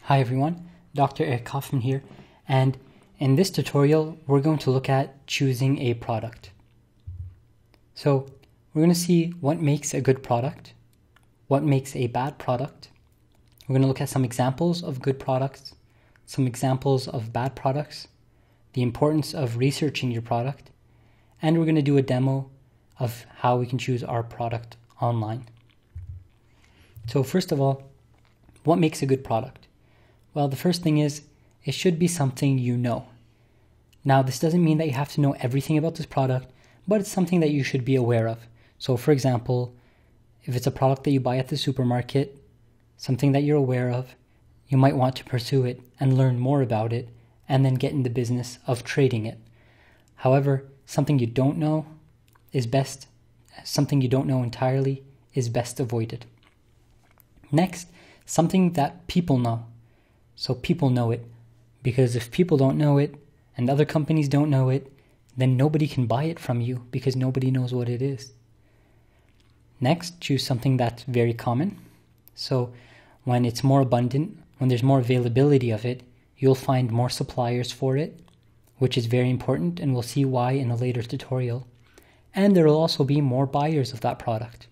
Hi everyone, Dr. Eric Kaufman here, and in this tutorial we're going to look at choosing a product. So we're going to see what makes a good product, what makes a bad product. We're going to look at some examples of good products, some examples of bad products, the importance of researching your product, and we're going to do a demo of how we can choose our product online. So first of all, what makes a good product? Well, the first thing is, it should be something you know. Now, this doesn't mean that you have to know everything about this product, but it's something that you should be aware of. So, for example, if it's a product that you buy at the supermarket, something that you're aware of, you might want to pursue it and learn more about it, and then get in the business of trading it. However, something you don't know is best, something you don't know entirely is best avoided. Next, something that people know. So people know it, because if people don't know it and other companies don't know it, then nobody can buy it from you because nobody knows what it is. Next, choose something that's very common. So when it's more abundant, when there's more availability of it, you'll find more suppliers for it, which is very important, and we'll see why in a later tutorial. And there will also be more buyers of that product.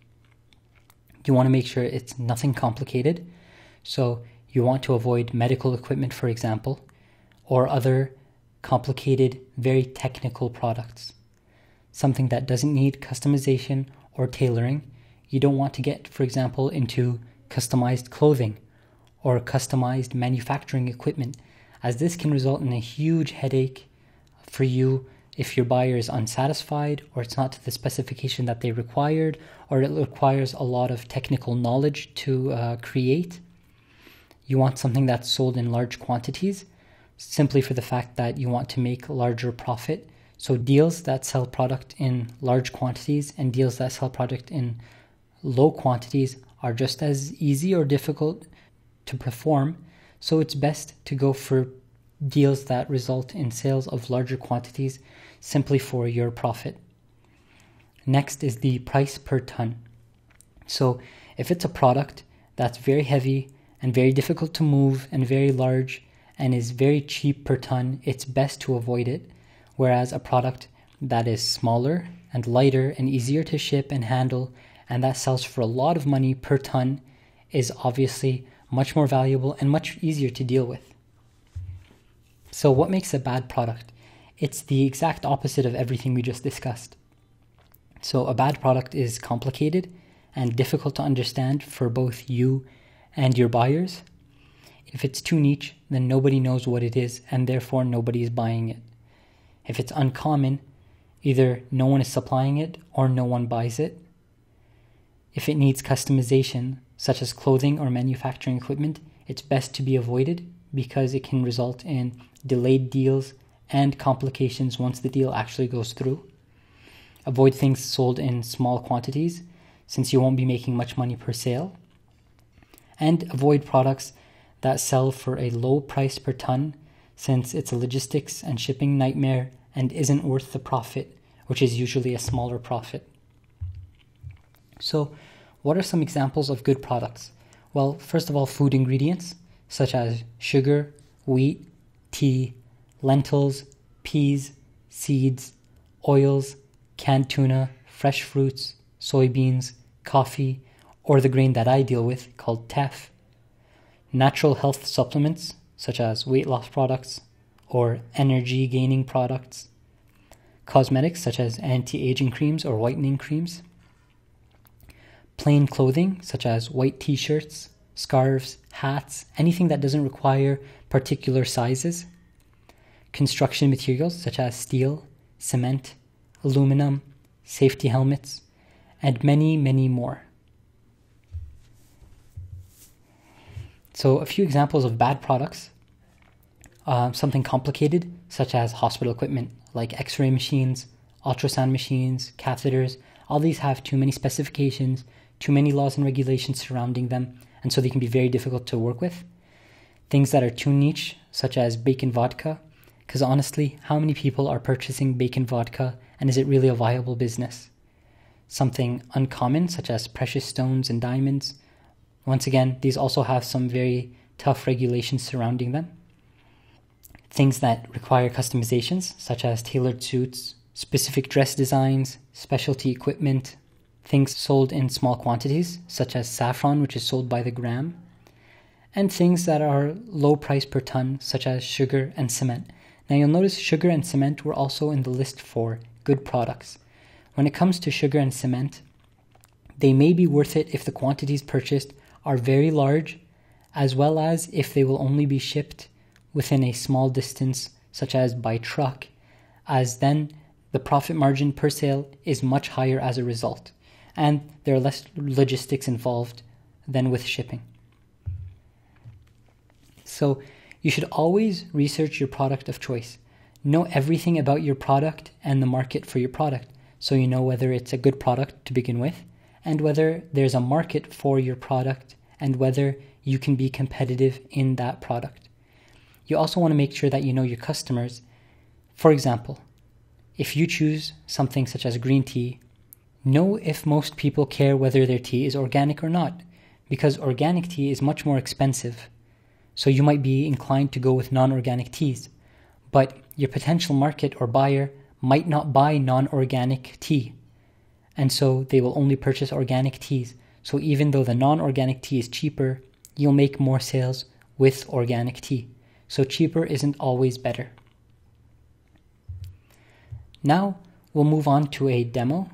You want to make sure it's nothing complicated. So you want to avoid medical equipment, for example, or other complicated, very technical products. Something that doesn't need customization or tailoring. You don't want to get, for example, into customized clothing or customized manufacturing equipment, as this can result in a huge headache for you if your buyer is unsatisfied, or it's not to the specification that they required, or it requires a lot of technical knowledge to create. You want something that's sold in large quantities, simply for the fact that you want to make larger profit. So deals that sell product in large quantities and deals that sell product in low quantities are just as easy or difficult to perform. So it's best to go for deals that result in sales of larger quantities simply for your profit. Next is the price per ton. So if it's a product that's very heavy and very difficult to move and very large and is very cheap per ton, it's best to avoid it. Whereas a product that is smaller and lighter and easier to ship and handle and that sells for a lot of money per ton is obviously much more valuable and much easier to deal with. So what makes a bad product? It's the exact opposite of everything we just discussed. So a bad product is complicated and difficult to understand for both you and your buyers. If it's too niche, then nobody knows what it is and therefore nobody is buying it. If it's uncommon, either no one is supplying it or no one buys it. If it needs customization, such as clothing or manufacturing equipment, it's best to be avoided because it can result in delayed deals and complications once the deal actually goes through. Avoid things sold in small quantities, since you won't be making much money per sale. And avoid products that sell for a low price per ton, since it's a logistics and shipping nightmare and isn't worth the profit, which is usually a smaller profit. So, what are some examples of good products? Well, first of all, food ingredients, such as sugar, wheat, tea, lentils, peas, seeds, oils, canned tuna, fresh fruits, soybeans, coffee, or the grain that I deal with called teff. Natural health supplements, such as weight loss products or energy gaining products. Cosmetics, such as anti-aging creams or whitening creams. Plain clothing, such as white t-shirts, scarves, hats, anything that doesn't require particular sizes. Construction materials, such as steel, cement, aluminum, safety helmets, and many, many more. So a few examples of bad products. Something complicated, such as hospital equipment, like x-ray machines, ultrasound machines, catheters. All these have too many specifications, too many laws and regulations surrounding them, and so they can be very difficult to work with. Things that are too niche, such as bacon vodka, because honestly, how many people are purchasing bacon vodka, and is it really a viable business? Something uncommon, such as precious stones and diamonds. Once again, these also have some very tough regulations surrounding them. Things that require customizations, such as tailored suits, specific dress designs, specialty equipment, things sold in small quantities, such as saffron, which is sold by the gram, and things that are low price per ton, such as sugar and cement. Now you'll notice sugar and cement were also in the list for good products. When it comes to sugar and cement, they may be worth it if the quantities purchased are very large, as well as if they will only be shipped within a small distance, such as by truck, as then the profit margin per sale is much higher as a result, and there are less logistics involved than with shipping. So you should always research your product of choice. Know everything about your product and the market for your product, so you know whether it's a good product to begin with, and whether there's a market for your product, and whether you can be competitive in that product. You also want to make sure that you know your customers. For example, if you choose something such as green tea, know if most people care whether their tea is organic or not, because organic tea is much more expensive. So you might be inclined to go with non-organic teas, but your potential market or buyer might not buy non-organic tea, and so they will only purchase organic teas. So even though the non-organic tea is cheaper, you'll make more sales with organic tea. So cheaper isn't always better. Now we'll move on to a demo,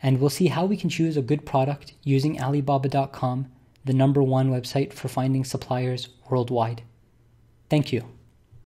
and we'll see how we can choose a good product using Alibaba.com, the #1 website for finding suppliers worldwide. Thank you.